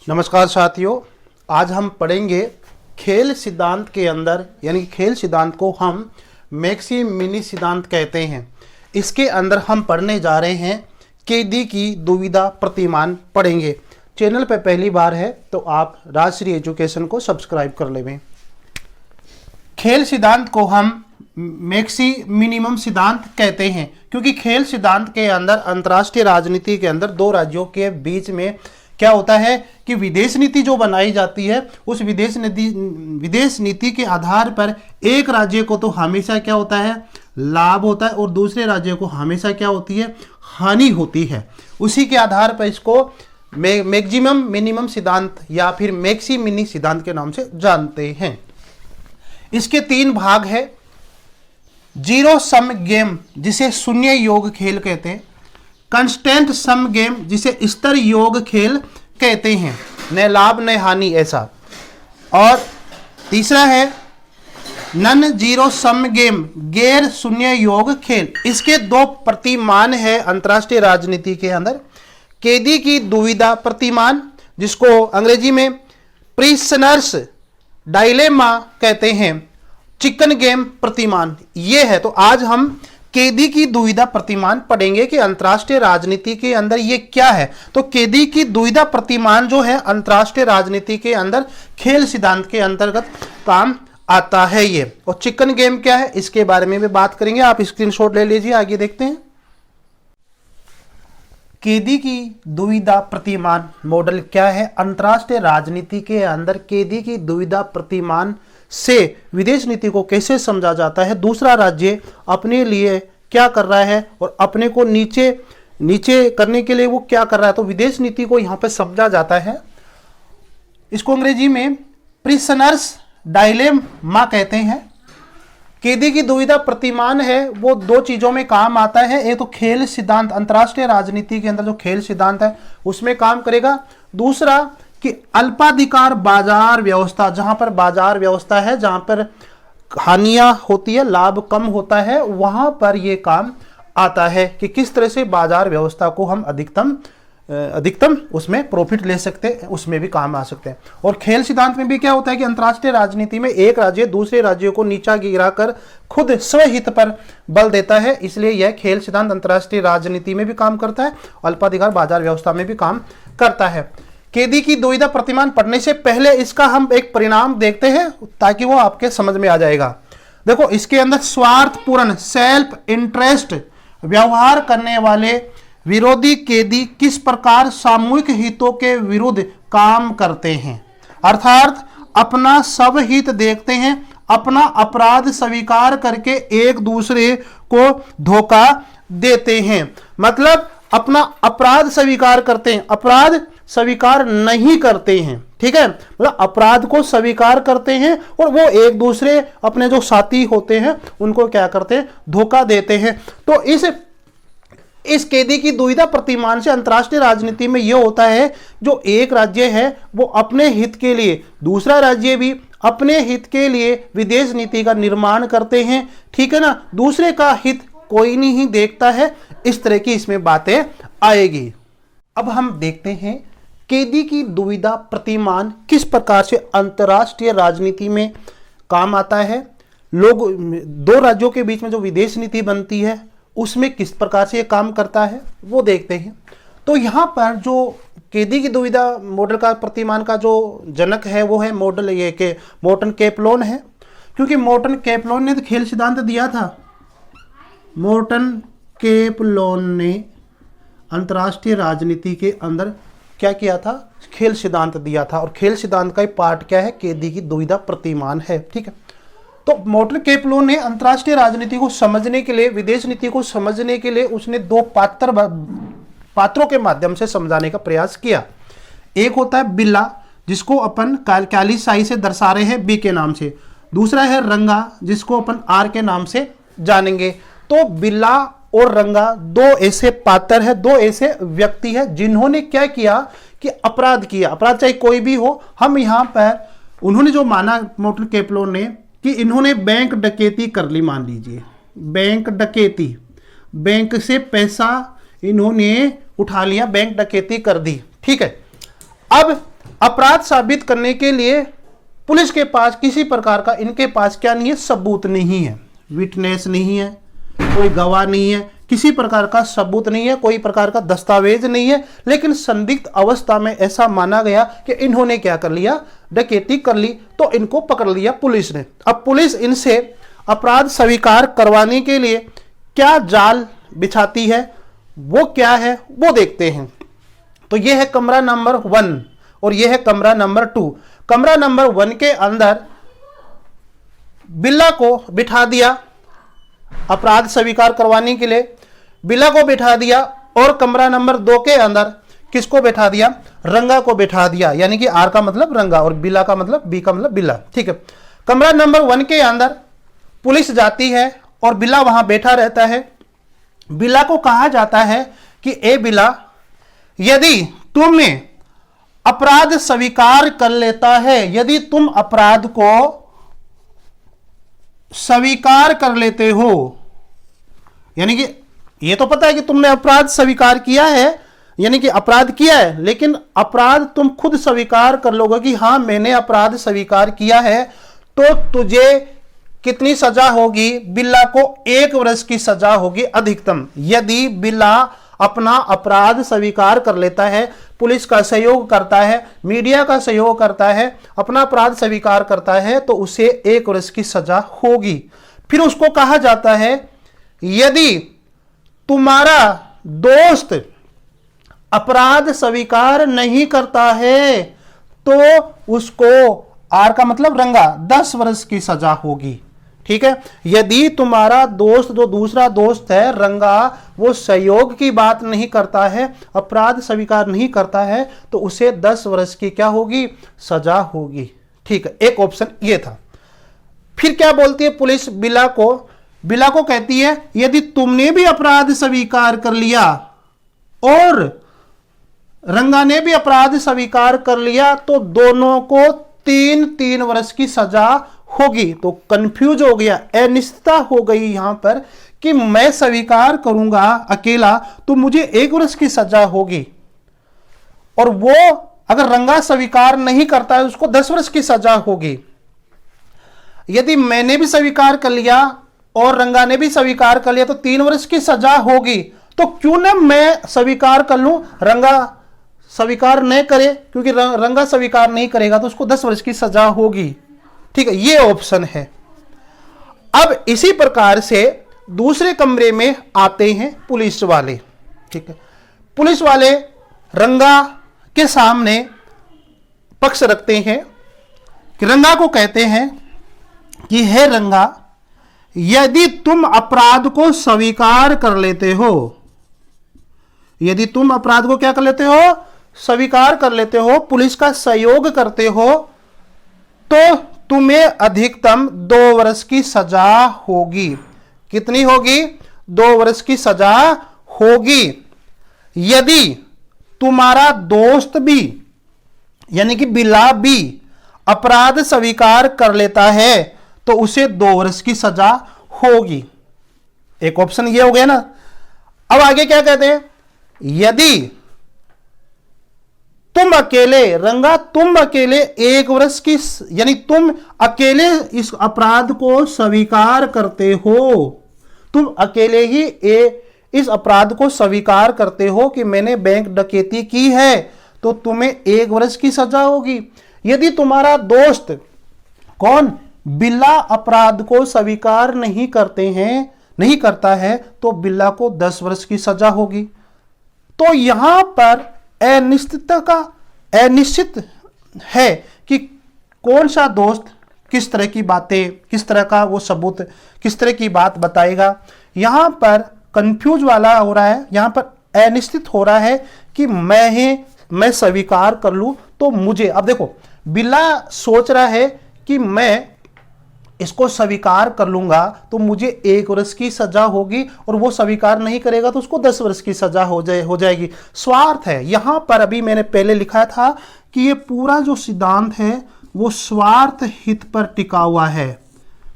नमस्कार साथियों, आज हम पढ़ेंगे खेल सिद्धांत के अंदर, यानी खेल सिद्धांत को हम मैक्सी मिनी सिद्धांत कहते हैं। इसके अंदर हम पढ़ने जा रहे हैं कैदी की दुविधा प्रतिमान पढ़ेंगे। चैनल पर पहली बार है तो आप राजश्री एजुकेशन को सब्सक्राइब कर लें। खेल सिद्धांत को हम मैक्सी मिनिमम सिद्धांत कहते हैं क्योंकि खेल सिद्धांत के अंदर अंतर्राष्ट्रीय राजनीति के अंदर दो राज्यों के बीच में क्या होता है कि विदेश नीति जो बनाई जाती है, उस विदेश नीति के आधार पर एक राज्य को तो हमेशा क्या होता है, लाभ होता है और दूसरे राज्य को हमेशा क्या होती है, हानि होती है। उसी के आधार पर इसको मैक्सिमम मिनिमम सिद्धांत या फिर मैक्सी मिनी सिद्धांत के नाम से जानते हैं। इसके तीन भाग है। जीरो सम गेम जिसे शून्य योग खेल कहते हैं, कंस्टेंट सम गेम जिसे स्तर योग खेल कहते हैं, न लाभ न हानि ऐसा, और तीसरा है नन जीरो सम गेम गैर शून्य योग खेल। इसके दो प्रतिमान है अंतर्राष्ट्रीय राजनीति के अंदर। कैदी की दुविधा प्रतिमान जिसको अंग्रेजी में प्रिजनर्स डायलेमा कहते हैं, चिकन गेम प्रतिमान ये है। तो आज हम कैदी की दुविधा प्रतिमान पढ़ेंगे कि अंतर्राष्ट्रीय राजनीति के अंदर ये क्या है। तो कैदी की दुविधा प्रतिमान जो है अंतर्राष्ट्रीय राजनीति के अंदर खेल सिद्धांत के अंतर्गत काम आता है ये। और चिकन गेम क्या है इसके बारे में भी बात करेंगे। आप स्क्रीनशॉट ले लीजिए, आगे देखते हैं। कैदी की दुविधा प्रतिमान मॉडल क्या है। अंतर्राष्ट्रीय राजनीति के अंदर कैदी की दुविधा प्रतिमान से विदेश नीति को कैसे समझा जाता है, दूसरा राज्य अपने लिए क्या कर रहा है और अपने को नीचे करने के लिए वो क्या कर रहा है, तो विदेश नीति को यहाँ पे समझा जाता है। इसको अंग्रेजी में प्रिजनर्स डायलेमा कहते हैं। कैदी की दुविधा प्रतिमान है वो दो चीजों में काम आता है। एक तो खेल सिद्धांत, अंतर्राष्ट्रीय राजनीति के अंदर जो खेल सिद्धांत है उसमें काम करेगा। दूसरा कि अल्पाधिकार बाजार व्यवस्था, जहां पर बाजार व्यवस्था है, जहां पर हानियां होती है, लाभ कम होता है, वहां पर यह काम आता है कि किस तरह से बाजार व्यवस्था को हम अधिकतम उसमें प्रॉफिट ले सकते हैं, उसमें भी काम आ सकते हैं। और खेल सिद्धांत में भी क्या होता है कि अंतर्राष्ट्रीय राजनीति में एक राज्य दूसरे राज्यों को नीचा गिराकर खुद स्वहित पर बल देता है, इसलिए यह खेल सिद्धांत अंतर्राष्ट्रीय राजनीति में भी काम करता है, अल्पाधिकार बाजार व्यवस्था में भी काम करता है। कैदी की दुविधा प्रतिमान पढ़ने से पहले इसका हम एक परिणाम देखते हैं ताकि वो आपके समझ में आ जाएगा। देखो, इसके अंदर स्वार्थपूर्ण सेल्फ इंटरेस्ट व्यवहार करने वाले विरोधी कैदी किस प्रकार सामूहिक हितों के विरुद्ध काम करते हैं, अर्थात अपना सब हित देखते हैं, अपना अपराध स्वीकार करके एक दूसरे को धोखा देते हैं। मतलब अपना अपराध स्वीकार करते हैं, अपराध स्वीकार नहीं करते हैं, ठीक है। मतलब अपराध को स्वीकार करते हैं और वो एक दूसरे अपने जो साथी होते हैं उनको क्या करते हैं, धोखा देते हैं। तो इस कैदी की दुविधा प्रतिमान से अंतर्राष्ट्रीय राजनीति में यह होता है जो एक राज्य है वो अपने हित के लिए, दूसरा राज्य भी अपने हित के लिए विदेश नीति का निर्माण करते हैं, ठीक है ना। दूसरे का हित कोई नहीं देखता है, इस तरह की इसमें बातें आएगी। अब हम देखते हैं कैदी की दुविधा प्रतिमान किस प्रकार से अंतर्राष्ट्रीय राजनीति में काम आता है। दो राज्यों के बीच में जो विदेश नीति बनती है उसमें किस प्रकार से ये काम करता है वो देखते हैं। तो यहाँ पर जो कैदी की दुविधा मॉडल का प्रतिमान का जो जनक है वो है मॉडल ये के मोर्टन कैपलोन है, क्योंकि मोर्टन कैपलोन ने तो खेल सिद्धांत दिया था। मोर्टन कैपलोन ने अंतर्राष्ट्रीय राजनीति के अंदर क्या किया था, खेल सिद्धांत दिया था, और खेल सिद्धांत का पार्ट क्या है, कैदी की दुविधा प्रतिमान है, ठीक है। तो मोर्टन कैपलोन ने अंतर्राष्ट्रीय राजनीति को समझने के लिए, विदेश नीति को समझने के लिए उसने दो पात्रों के माध्यम से समझाने का प्रयास किया। एक होता है बिल्ला, जिसको अपन काली शाही से दर्शा रहे हैं बी के नाम से। दूसरा है रंगा, जिसको अपन आर के नाम से जानेंगे। तो बिल्ला और रंगा दो ऐसे पात्र है, दो ऐसे व्यक्ति है जिन्होंने क्या किया कि अपराध किया। अपराध चाहे कोई भी हो, हम यहाँ पर उन्होंने जो माना मोर्टन कैपलोन ने कि इन्होंने बैंक डकैती कर ली, मान लीजिए बैंक डकैती, बैंक से पैसा इन्होंने उठा लिया, बैंक डकैती कर दी, ठीक है। अब अपराध साबित करने के लिए पुलिस के पास किसी प्रकार का, इनके पास क्या नहीं है, सबूत नहीं है, विटनेस नहीं है, कोई गवाह नहीं है, किसी प्रकार का सबूत नहीं है, कोई प्रकार का दस्तावेज नहीं है, लेकिन संदिग्ध अवस्था में ऐसा माना गया कि इन्होंने क्या कर लिया, डकैती कर ली, तो इनको पकड़ लिया पुलिस ने। अब पुलिस इनसे अपराध स्वीकार करवाने के लिए क्या जाल बिछाती है, वो क्या है वो देखते हैं। तो यह है कमरा नंबर 1 और यह है कमरा नंबर 2। कमरा नंबर 1 के अंदर बिल्ला को बिठा दिया अपराध स्वीकार करवाने के लिए, बिल्ला को बिठा दिया, और कमरा नंबर 2 के अंदर किसको बैठा दिया, रंगा को बैठा दिया, यानी कि आर का मतलब रंगा और बिल्ला का मतलब, बी का मतलब बिल्ला। ठीक है, कमरा नंबर 1 के अंदर पुलिस जाती है और बिल्ला वहां बैठा रहता है। बिल्ला को कहा जाता है कि ए बिल्ला, यदि तुम्हें अपराध स्वीकार कर लेता है, यदि तुम अपराध को स्वीकार कर लेते हो, यानी कि ये तो पता है कि तुमने अपराध स्वीकार किया है, यानी कि अपराध किया है, लेकिन अपराध तुम खुद स्वीकार कर लोगे कि हां मैंने अपराध स्वीकार किया है, तो तुझे कितनी सजा होगी, बिल्ला को 1 वर्ष की सजा होगी अधिकतम। यदि बिल्ला अपना अपराध स्वीकार कर लेता है, पुलिस का सहयोग करता है, मीडिया का सहयोग करता है, अपना अपराध स्वीकार करता है, तो उसे 1 वर्ष की सजा होगी। फिर उसको कहा जाता है यदि तुम्हारा दोस्त अपराध स्वीकार नहीं करता है तो उसको, आर का मतलब रंगा, 10 वर्ष की सजा होगी। ठीक है, यदि तुम्हारा दोस्त, जो दूसरा दोस्त है रंगा, वो सहयोग की बात नहीं करता है, अपराध स्वीकार नहीं करता है, तो उसे 10 वर्ष की क्या होगी, सजा होगी। ठीक है, एक ऑप्शन ये था। फिर क्या बोलती है पुलिस बिल्ला को, बिल्ला को कहती है यदि तुमने भी अपराध स्वीकार कर लिया और रंगा ने भी अपराध स्वीकार कर लिया, तो दोनों को 3-3 वर्ष की सजा होगी। तो कंफ्यूज हो गया, अनिश्चितता हो गई यहां पर कि मैं स्वीकार करूंगा अकेला तो मुझे 1 वर्ष की सजा होगी, और वो अगर रंगा स्वीकार नहीं करता है उसको 10 वर्ष की सजा होगी। यदि मैंने भी स्वीकार कर लिया और रंगा ने भी स्वीकार कर लिया तो 3 वर्ष की सजा होगी। तो क्यों ना मैं स्वीकार कर लूं, रंगा स्वीकार नहीं करे, क्योंकि रंगा स्वीकार नहीं करेगा तो उसको 10 वर्ष की सजा होगी। ठीक है, ये ऑप्शन है। अब इसी प्रकार से दूसरे कमरे में आते हैं पुलिस वाले। ठीक है, पुलिस वाले रंगा के सामने पक्ष रखते हैं कि रंगा को कहते हैं कि हे रंगा, यदि तुम अपराध को स्वीकार कर लेते हो, यदि तुम अपराध को क्या कर लेते हो, स्वीकार कर लेते हो, पुलिस का सहयोग करते हो, तो तुम्हें अधिकतम 2 वर्ष की सजा होगी। कितनी होगी, 2 वर्ष की सजा होगी। यदि तुम्हारा दोस्त भी, यानी कि बिल्ला भी अपराध स्वीकार कर लेता है तो उसे 2 वर्ष की सजा होगी। एक ऑप्शन ये हो गया ना। अब आगे क्या कहते हैं, यदि तुम अकेले, रंगा तुम अकेले 1 वर्ष की, यानी तुम अकेले इस अपराध को स्वीकार करते हो, तुम अकेले ही इस अपराध को स्वीकार करते हो कि मैंने बैंक डकैती की है, तो तुम्हें 1 वर्ष की सजा होगी। यदि तुम्हारा दोस्त कौन, बिल्ला अपराध को स्वीकार नहीं करता है तो बिल्ला को 10 वर्ष की सजा होगी। तो यहां पर अनिश्चित है कि कौन सा दोस्त किस तरह की बातें, किस तरह का वो सबूत, किस तरह की बात बताएगा। यहां पर कंफ्यूज वाला हो रहा है, यहां पर अनिश्चित हो रहा है कि मैं स्वीकार कर लूं तो मुझे, अब देखो बिल्ला सोच रहा है कि मैं इसको स्वीकार कर लूंगा तो मुझे 1 वर्ष की सजा होगी, और वो स्वीकार नहीं करेगा तो उसको 10 वर्ष की सजा हो जाएगी। स्वार्थ है यहां पर। अभी मैंने पहले लिखा था कि ये पूरा जो सिद्धांत है वो स्वार्थ हित पर टिका हुआ है,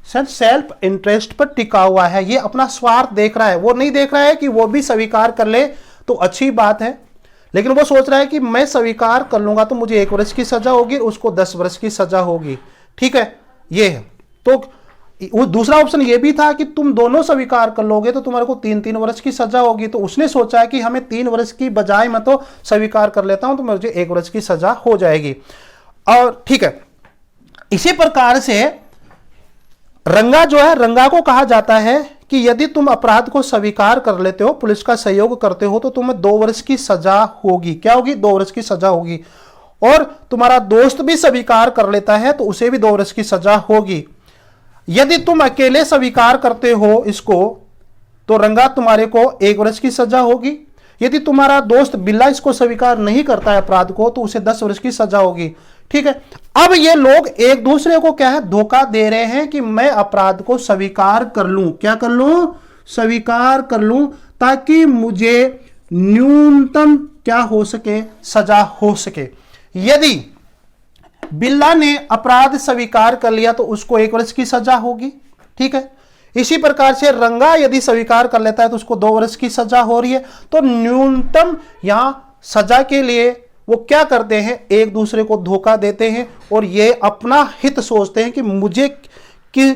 सेल्फ इंटरेस्ट पर टिका हुआ है। ये अपना स्वार्थ देख रहा है, वो नहीं देख रहा है कि वो भी स्वीकार कर ले तो अच्छी बात है, लेकिन वो सोच रहा है कि मैं स्वीकार कर लूंगा तो मुझे 1 वर्ष की सजा होगी, उसको 10 वर्ष की सजा होगी। ठीक है, ये है। तो वो दूसरा ऑप्शन ये भी था कि तुम दोनों स्वीकार कर लोगे तो तुम्हारे को 3-3 वर्ष की सजा होगी। तो उसने सोचा है कि हमें 3 वर्ष की बजाय मैं तो स्वीकार कर लेता हूं तो मुझे 1 वर्ष की सजा हो जाएगी। और ठीक है, इसी प्रकार से रंगा जो है, रंगा को कहा जाता है कि यदि तुम अपराध को स्वीकार कर लेते हो, पुलिस का सहयोग करते हो, तो तुम्हें 2 वर्ष की सजा होगी। क्या होगी? 2 वर्ष की सजा होगी। और तुम्हारा दोस्त भी स्वीकार कर लेता है तो उसे भी 2 वर्ष की सजा होगी। यदि तुम अकेले स्वीकार करते हो इसको तो रंगा तुम्हारे को 1 वर्ष की सजा होगी। यदि तुम्हारा दोस्त बिल्ला इसको स्वीकार नहीं करता है अपराध को तो उसे 10 वर्ष की सजा होगी। ठीक है, अब ये लोग एक दूसरे को क्या है, धोखा दे रहे हैं कि मैं अपराध को स्वीकार कर लूं। क्या कर लूं? स्वीकार कर लूं, ताकि मुझे न्यूनतम क्या हो सके, सजा हो सके। यदि बिल्ला ने अपराध स्वीकार कर लिया तो उसको 1 वर्ष की सजा होगी। ठीक है, इसी प्रकार से रंगा यदि स्वीकार कर लेता है तो उसको 2 वर्ष की सजा हो रही है। तो न्यूनतम यहां सजा के लिए वो क्या करते हैं, एक दूसरे को धोखा देते हैं और ये अपना हित सोचते हैं कि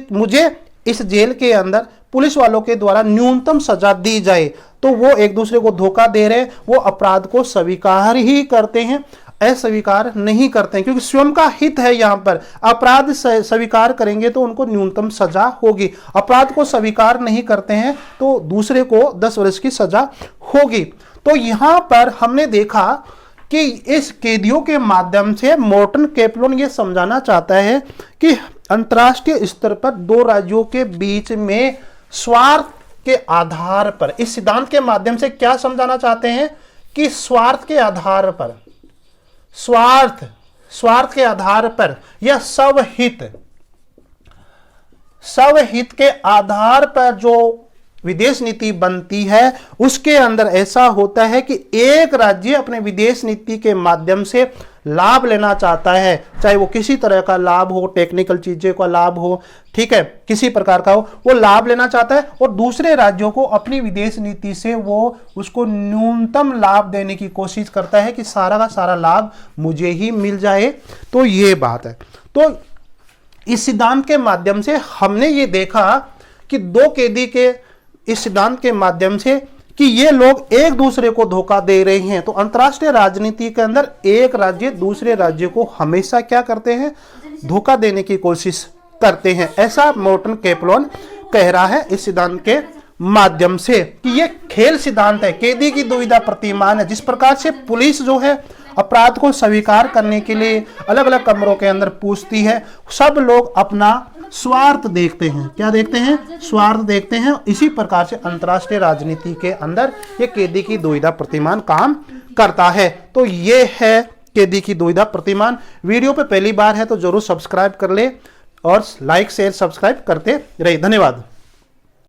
मुझे इस जेल के अंदर पुलिस वालों के द्वारा न्यूनतम सजा दी जाए। तो वो एक दूसरे को धोखा दे रहे हैं, वो अपराध को स्वीकार ही करते हैं, अस्वीकार नहीं करते हैं, क्योंकि स्वयं का हित है। यहां पर अपराध स्वीकार करेंगे तो उनको न्यूनतम सजा होगी, अपराध को स्वीकार नहीं करते हैं तो दूसरे को 10 वर्ष की सजा होगी। तो यहां पर हमने देखा कि इस कैदियों के माध्यम से मोर्टन कैपलोन ये समझाना चाहता है कि अंतर्राष्ट्रीय स्तर पर 2 राज्यों के बीच में स्वार्थ के आधार पर, इस सिद्धांत के माध्यम से क्या समझाना चाहते हैं कि स्वार्थ के आधार पर, स्वार्थ के आधार पर या स्वहित के आधार पर जो विदेश नीति बनती है उसके अंदर ऐसा होता है कि एक राज्य अपने विदेश नीति के माध्यम से लाभ लेना चाहता है, चाहे वो किसी तरह का लाभ हो, टेक्निकल चीजें का लाभ हो, ठीक है, किसी प्रकार का हो, वो लाभ लेना चाहता है और दूसरे राज्यों को अपनी विदेश नीति से वो उसको न्यूनतम लाभ देने की कोशिश करता है कि सारा का सारा लाभ मुझे ही मिल जाए। तो ये बात है। तो इस सिद्धांत के माध्यम से हमने ये देखा कि 2 कैदी के इस सिद्धांत के माध्यम से कि ये लोग एक दूसरे को धोखा दे रहे हैं। तो अंतर्राष्ट्रीय राजनीति के अंदर एक राज्य दूसरे राज्य को हमेशा क्या करते हैं, धोखा देने की कोशिश करते हैं, ऐसा मोर्टन कैपलोन कह रहा है इस सिद्धांत के माध्यम से कि ये खेल सिद्धांत है, कैदी की दुविधा प्रतिमान है। जिस प्रकार से पुलिस जो है अपराध को स्वीकार करने के लिए अलग अलग कमरों के अंदर पूछती है, सब लोग अपना स्वार्थ देखते हैं। क्या देखते हैं? स्वार्थ देखते हैं। इसी प्रकार से अंतर्राष्ट्रीय राजनीति के अंदर ये कैदी की दुविधा प्रतिमान काम करता है। तो ये है कैदी की दुविधा प्रतिमान। वीडियो पे पहली बार है तो जरूर सब्सक्राइब कर ले और लाइक शेयर सब्सक्राइब करते रहिए। धन्यवाद।